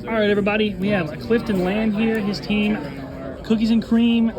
All right, everybody. We have Clifton Land here. His team, Cookies and Cream,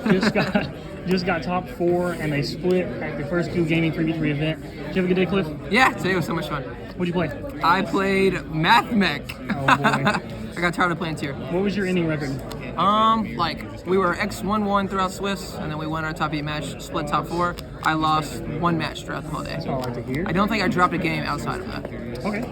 just got top 4, and they split at the first 2 gaming 3v3 event. Did you have a good day, Cliff? Yeah, today was so much fun. What'd you play? I played Mathmech. Oh boy. I got tired of playing tier. What was your inning record? We were X1-1 throughout Swiss, and then we won our top 8 match, split top 4. I lost 1 match throughout the whole day. That's all I like to hear. I don't think I dropped a game outside of that. Okay.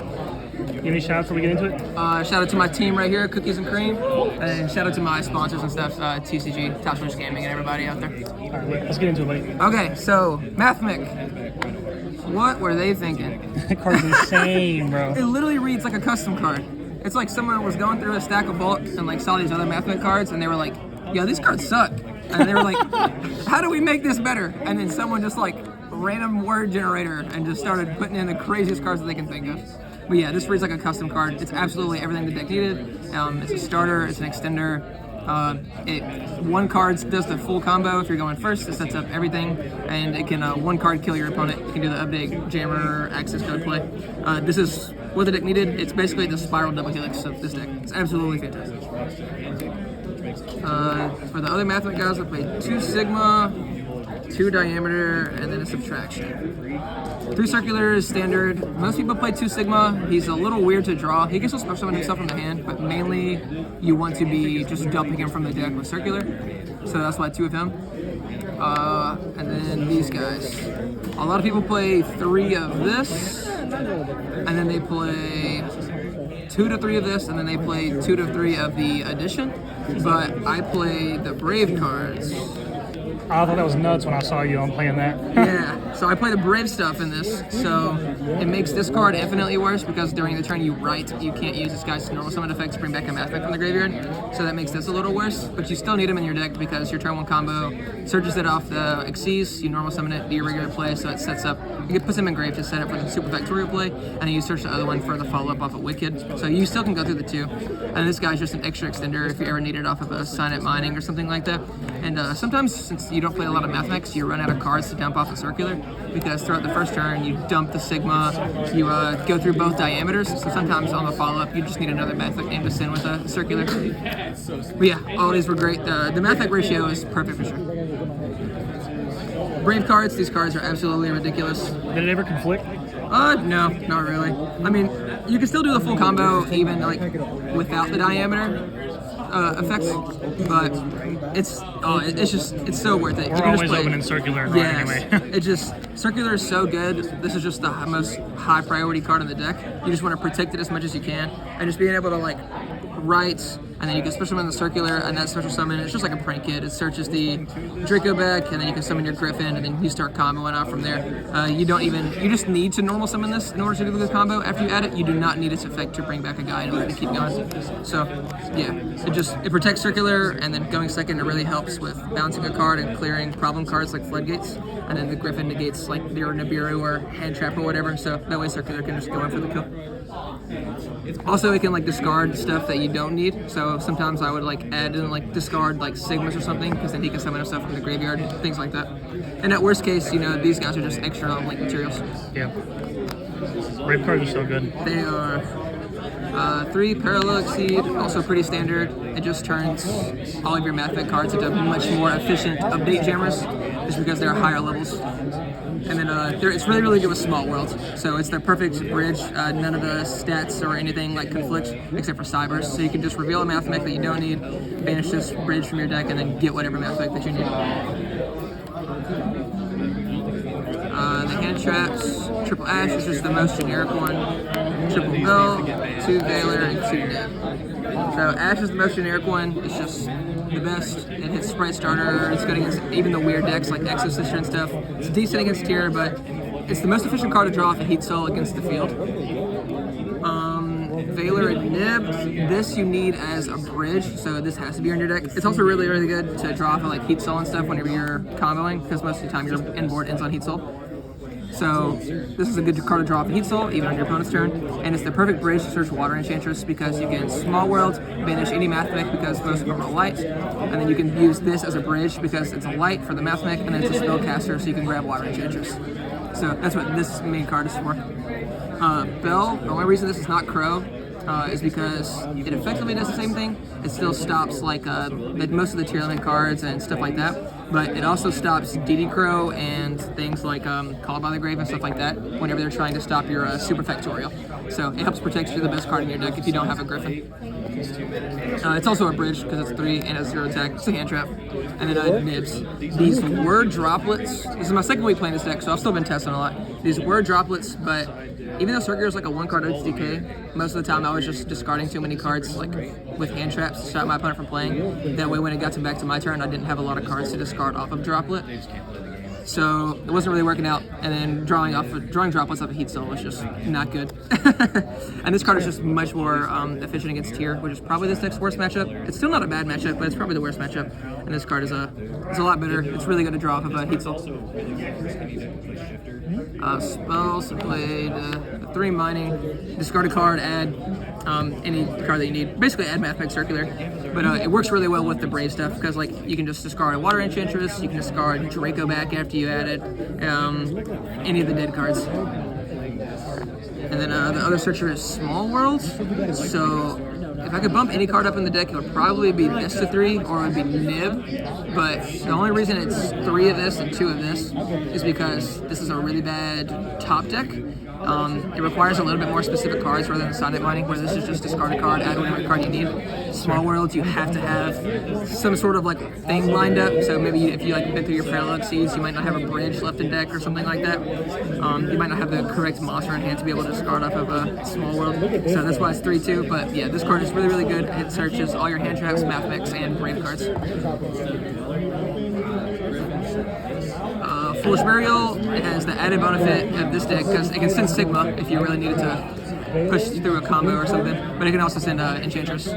Give any shout outs before we get into it? Shout out to my team right here, Cookies and Cream, and shout out to my sponsors and stuff, TCG, Top Switch Gaming, and everybody out there. All right, let's get into it, buddy. Okay, so Mathmech. What were they thinking? That card's insane, bro. It literally reads like a custom card. It's like someone was going through a stack of bulk and like saw these other Mathmech cards, and they were like, "Yo, these cards suck." And they were like, "How do we make this better?" And then someone just like random word generator and just started putting in the craziest cards that they can think of. But yeah, this reads like a custom card. It's absolutely everything the deck needed. It's a starter. It's an extender. One card does the full combo. If you're going first, it sets up everything, and it can one card kill your opponent. You can do the update, jammer, access code play. This is what the deck needed. It's basically the spiral double helix of this deck. It's absolutely fantastic. For the other Mathmech guys, I played 2 Sigma, 2 Diameter, and then a Subtraction. 3 Circular is standard. Most people play 2 Sigma. He's a little weird to draw. He can still special summon himself from the hand, but mainly you want to be just dumping him from the deck with Circular. So that's why 2 of him. And then these guys. A lot of people play 3 of this, and then they play 2 to 3 of this, and then they play 2 to 3 of the addition. But I play the Brave cards. I thought that was nuts when I saw you on playing that. Yeah, so I play the Brave stuff in this, so it makes this card infinitely worse because during the turn you can't use this guy's normal summon effect to bring back a Mathmech from the graveyard, so that makes this a little worse, but you still need him in your deck because your turn 1 combo searches it off the Xyz, you normal summon it, do your regular play, so it sets up, you can put him in grave to set up for the super factorial play, and then you search the other one for the follow-up off of Wicked, so you still can go through the 2, and this guy's just an extra extender if you ever need it off of a Signet Mining or something like that, and sometimes since you don't play a lot of Mathmechs, you run out of cards to dump off the Circular, because throughout the first turn you dump the Sigma, you go through both diameters, so sometimes on the follow-up you just need another Mathmech name to send with a Circular. But yeah, all these were great. The Mathmech ratio is perfect for sure. Brave cards, these cards are absolutely ridiculous. Did it ever conflict? No, not really. I mean, you can still do the full combo even like without the diameter effects, but it's so worth it. We're always opening Circular right anyway. Circular is so good. This is just the most high priority card in the deck. You just want to protect it as much as you can, and just being able to like write, and then you can special summon the Circular, and that special summon, it's just like a prank kit. It searches the Draco back, and then you can summon your Griffin, and then you start comboing out from there. You just need to normal summon this in order to do this combo. After you add it, you do not need its effect to bring back a guy in order to keep going. So, yeah, it protects Circular, and then going second, it really helps with bouncing a card and clearing problem cards like Floodgates, and then the Griffin negates like your Nibiru or Hand Trap or whatever, so that way Circular can just go in for the kill. Also, it can like discard stuff that you don't need, so sometimes I would like add in like discard like Sigmas or something, because then he can summon stuff from the graveyard, things like that. And at worst case, these guys are just extra on like materials. Yeah. Brave cards are so good. They are 3 Parallel Exceed, also pretty standard. It just turns all of your Mathmech cards into much more efficient update jammers, just because they're higher levels. And then it's really, really good with Small Worlds. So it's the perfect bridge. None of the stats or anything like conflict except for Cybers. So you can just reveal a Mathmech that you don't need, banish this bridge from your deck, and then get whatever Mathmech that you need. The Hand Traps, Triple Ash is just the most generic one. Triple Bell, 2 Veiler, and 2 Nib. So Ash is the most generic one. It's just the best. It hits Sprite Starter. It's good against even the weird decks like Exosister and stuff. It's decent against tier, but it's the most efficient card to draw off a Heat Soul against the field. Veiler and Nib, this you need as a bridge, so this has to be on your deck. It's also really, really good to draw off of like Heat Soul and stuff whenever you're comboing, because most of the time your end board ends on Heat Soul. So this is a good card to draw off a Heat Soul, even on your opponent's turn. And it's the perfect bridge to search Water Enchantress, because you can Small World, banish any Mathmech because most of them are light. And then you can use this as a bridge because it's a light for the Mathmech, and then it's a spellcaster, so you can grab Water Enchantress. So that's what this main card is for. Bell, the only reason this is not Crow is because it effectively does the same thing. It still stops like most of the tier limit cards and stuff like that, but it also stops DD Crow and things like Called by the Grave and stuff like that whenever they're trying to stop your super factorial. So it helps protect you the best card in your deck if you don't have a Griffin. It's also a bridge because it's 3 and has 0 attack. It's a hand trap. And then nibs. These were droplets. This is my second week playing this deck, so I've still been testing a lot. These were droplets, but even though Circular is like a 1-card OTK, most of the time I was just discarding too many cards like with hand traps to stop my opponent from playing. That way when it got back to my turn, I didn't have a lot of cards to discard off of droplet. So it wasn't really working out, and then drawing droplets off of Heat Soul was just not good. And this card is just much more efficient against tier, which is probably this deck's worst matchup. It's still not a bad matchup, but it's probably the worst matchup. And this card is a lot better. It's really good to draw off of Heat Soul. Spells played 3 mining, discard a card, add any card that you need. Basically add Mathmech Circular, but it works really well with the Brave stuff because like you can just discard a Water Enchantress, you can discard Draco back after you added any of the dead cards. And then the other searcher is Small World, so if I could bump any card up in the deck, it would probably be this to 3 or it would be Nib, but the only reason it's 3 of this and 2 of this is because this is a really bad top deck. It requires a little bit more specific cards rather than Sonic Mining, where this is just discard a card, add whatever card you need. Small Worlds, you have to have some sort of like thing lined up. So maybe if you like been through your Parallel Exceeds, you might not have a bridge left in deck or something like that. You might not have the correct monster in hand to be able to discard off of a Small World. So that's why it's 3-2. But yeah, this card is really, really good. It searches all your hand traps, Mathmechs, and Brave cards. Foolish Burial has the added benefit of this deck because it can send Sigma if you really needed to push through a combo or something, but it can also send Enchantress.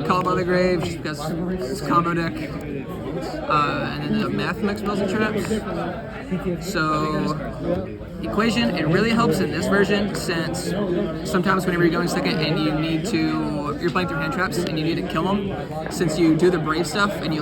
Called by the Grave just because it's a combo deck. And then the Mathmech spells and traps. So Equation, it really helps in this version since sometimes whenever you're going second and you're playing through hand traps and you need to kill them, since you do the Brave stuff and you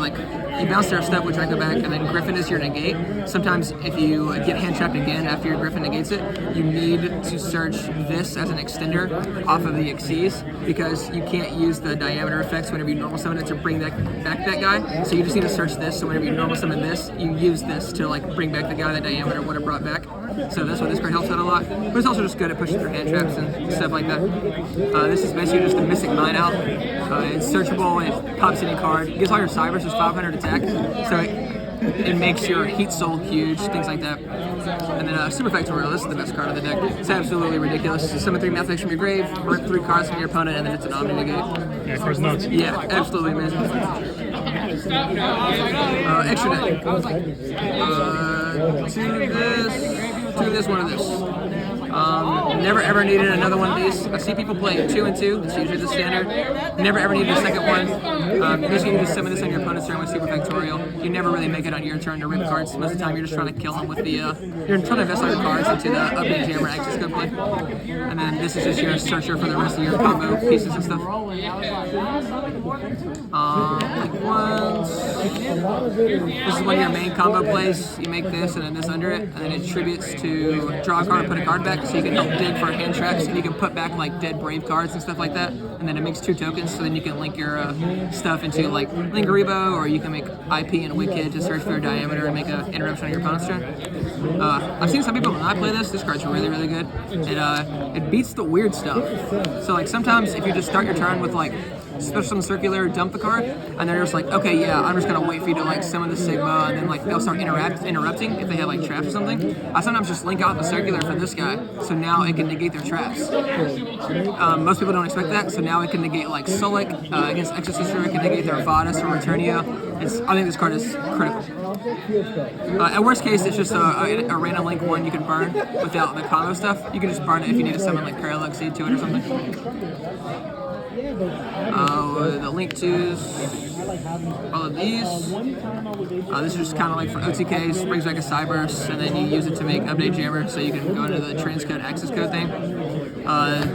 bounce their step with Draco back and then Griffin is your negate, sometimes if you get hand trapped again after your Griffin negates it, you need to search this as an extender off of the Xyz because you can't use the diameter effects whenever you normal summon it to bring back that guy, so you just need to search this, so whenever you normal summon this, you use this to bring back the guy that diameter would have brought back. So that's why this card helps out a lot, but it's also just good at pushing through hand traps and stuff like that. This is basically just a Mystic Mine out. It's searchable, it pops any card, it gives all your Cybers just 500 attack, so it makes your Heat Soul huge, things like that. And then Super Factorial, this is the best card of the deck. It's absolutely ridiculous. Summon 3 Mathmech from your grave, rip 3 cards from your opponent, and then it's an Omni negate. Yeah, cards nuts. Yeah, absolutely amazing. Extra deck. 2 of this, 1 of this. Never ever needed another one of these. I see people play 2 and 2. It's usually the standard. Never ever needed a second one. Usually you just summon this on your opponent's turn with Super Factorial. You never really make it on your turn to rip cards. Most of the time you're just trying to kill them with the. You're trying to invest all your cards into the Upbeat Jammer Access Code play. And then this is just your searcher for the rest of your combo pieces and stuff. This is one of your main combo plays. You make this and then this under it, and then it tributes to draw a card and put a card back, so you can help dig for hand traps, and you can put back dead Brave cards and stuff like that. And then it makes 2 tokens, so then you can link your stuff into Lingaribo, or you can make IP and Wicked to search for your diameter and make an interruption on your opponent's turn. I've seen some people when I play this card's really, really good. It beats the weird stuff. So sometimes if you just start your turn with Special Summon Circular, dump the card, and they're just okay, yeah, I'm just gonna wait for you to summon the Sigma, and then they'll start interrupting if they have traps or something. I sometimes just link out the Circular for this guy, so now it can negate their traps. Most people don't expect that, so now it can negate Solik against Exorcister, it can negate their Vadis or Returnia. I think this card is critical. At worst case, it's just a random link one you can burn without the combo stuff. You can just burn it if you need to summon Parallel Exceed to it or something. The link twos, all of these. This is just kind of for OTKs, brings back a Cyburst, and then you use it to make Update Jammer, so you can go into the transcode access code thing.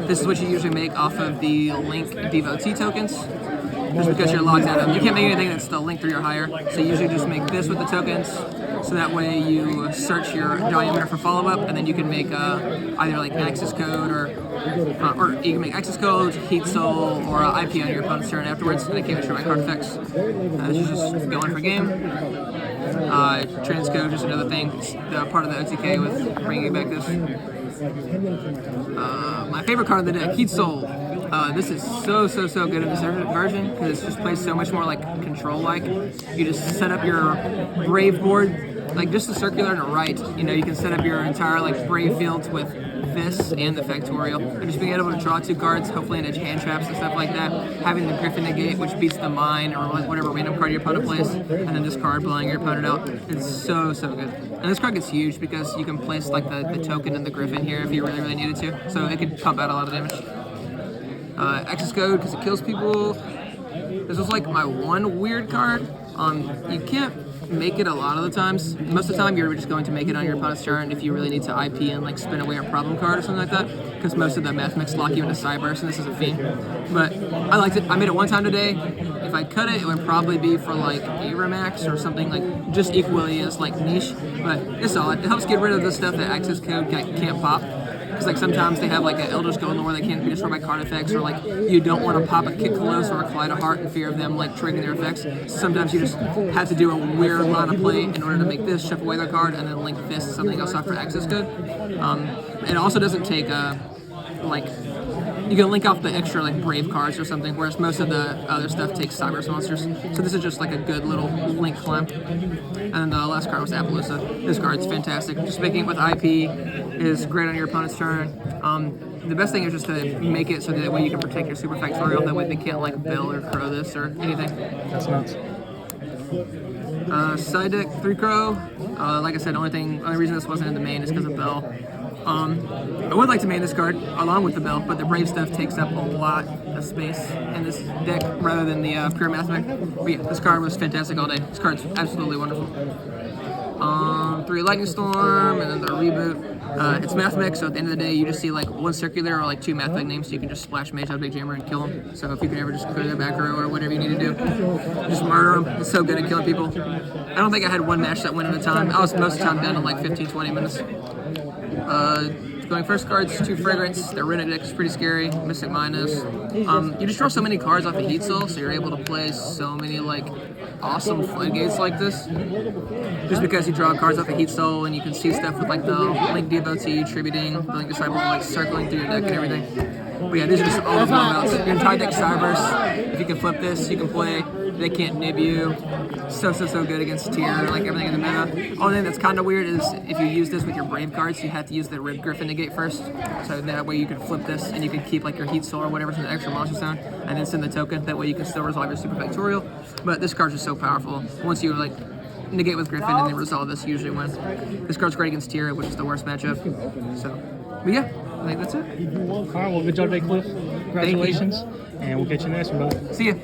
This is what you usually make off of the link devotee tokens. just because you're locked out of them. You can't make anything that's the link 3 or higher. So you usually just make this with the tokens. So that way you search your diameter for follow-up, and then you can make either like access code or you can make access code, heat soul, or IP on your opponent's turn afterwards. And I can't even show my card effects. This is just going for game. Transcode, just another thing. It's part of the OTK with bringing back this. My favorite card of the deck, Heat Soul. This is so good in this version because it just plays so much more like control-like. You just set up your Brave board, like just the circular and a right. You know, you can set up your entire like Brave fields with this and the Factorial. And just being able to draw 2 cards, hopefully into hand traps and stuff like that. Having the Griffin negate, which beats the mine or whatever random card your opponent plays, and then this card blowing your opponent out. It's so good. And this card gets huge because you can place like the token and the Griffin here if you really needed to. So it could pump out a lot of damage. Access code because it kills people. This was like my one weird card. You can't make it a lot of the times. Most of the time you're just going to make it on your opponent's turn if you really need to IP and like spin away a problem card or something like that, because most of the Mathmechs lock you into Cyburst, and this is a fiend. But I liked it. I made it one time today. If I cut it, it would probably be for like Max or something like just equally as like niche, but it's solid. It helps get rid of the stuff that access code can't pop. Because like sometimes they have like an Eldritch Golem where they can't be destroyed by card effects, or like you don't want to pop a Kick Colosse or a Collide of Heart in fear of them like triggering their effects. Sometimes you just have to do a weird line of play in order to make this, chip away their card, and then link this to something else after access code. It also doesn't take like you can link off the extra like Brave cards or something, whereas most of the other stuff takes Cyberse monsters. So this is just like a good little link climb. And then the last card was Appaloosa. This card's fantastic. Just making it with IP is great on your opponent's turn. The best thing is just to make it so that way you can protect your Super Factorial. That way they can't like Bill or Crow this or anything. That's nuts. Side deck 3 Crow. Like I said, the only reason this wasn't in the main is because of Bell. I would like to main this card along with the Bell, but the Brave stuff takes up a lot of space in this deck rather than the pure Mathmech. But yeah, this card was fantastic all day. This card's absolutely wonderful. 3 Lightning Storm, and then the reboot. It's Mathmech, so at the end of the day, you just see like 1 circular or like 2 Mathmech names, so you can just splash Mage out Big Jammer and kill them. So if you can ever just clear their back row or whatever you need to do, just murder them. It's so good at killing people. I don't think I had one match that went at a time. I was most of the time down in like 15-20 minutes. Going first cards, 2 Fragrance. Their Runic deck is pretty scary. Mystic Minus. You just draw so many cards off the Heat Soul, so you're able to play so many like awesome floodgates like this. Just because you draw cards off the Heat Soul and you can see stuff with like the Link Devotee, Tributing, the Link Disciple, like circling through your deck and everything. But yeah, these are just all the outs. Your entire deck Cyberse. If you can flip this, you can play. They can't nib you. So good against tier, like everything in the meta. Only thing that's kind of weird is if you use this with your Brave cards, you have to use the Rib Griffin negate first. So that way you can flip this and you can keep like your Heat Soul or whatever's in the extra monster zone, and then send the token. That way you can still resolve your Super Factorial. But this card's just so powerful. Once you like negate with Griffin and then resolve this, you usually win. This card's great against tier, which is the worst matchup. So, but yeah, I think that's it. All right, well, good job today, Cliff. Congratulations, and we'll get you next one, brother. See ya.